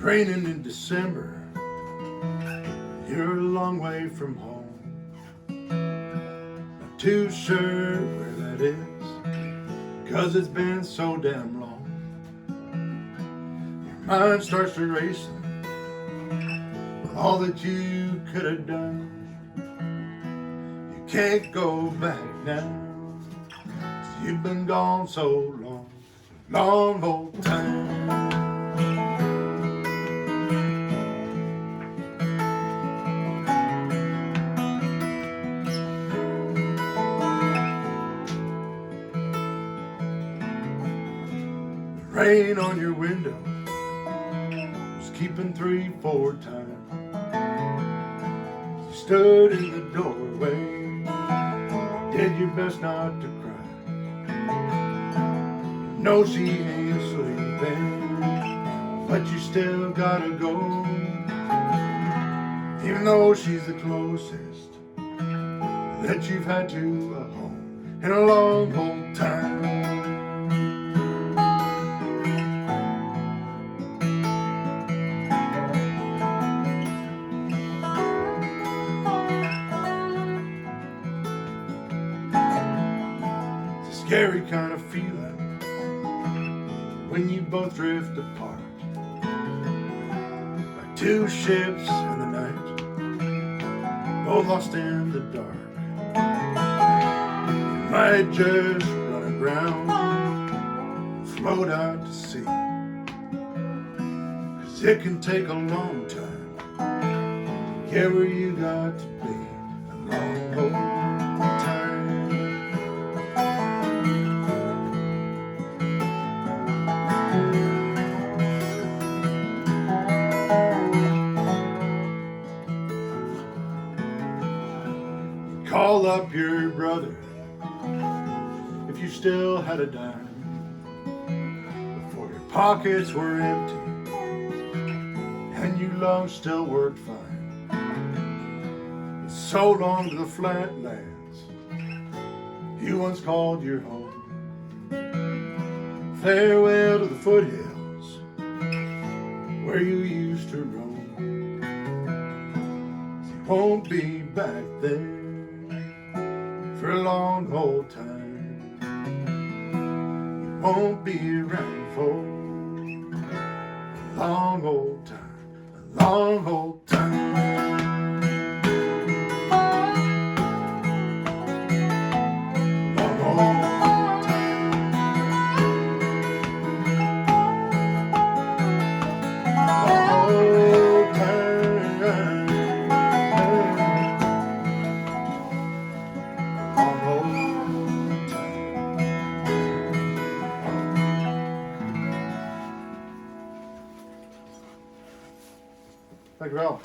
raining in December, you're a long way from home. Not too sure where that is, 'cause it's been so damn long. Your mind starts to racing with all that you could have done. You can't go back now, 'cause you've been gone so long, long old time. Rain on your window was keeping 3-4 times. You stood in the doorway, did your best not to cry. You know she ain't sleeping, but you still gotta go, even though she's the closest that you've had to a home in a long old time. Scary kind of feeling when you both drift apart, like two ships in the night, both lost in the dark. You might just run aground, float out to sea, 'cause it can take a long time to get where you got to be, a long old time. Call up your brother if you still had a dime, before your pockets were empty and your lungs still worked fine. It's so long to the flatlands you once called your home. Farewell to the foothills where you used to roam. You won't be back there for a long old time. You won't be around for a long old time, a long old time. Long old time. Long old time. Thank you all.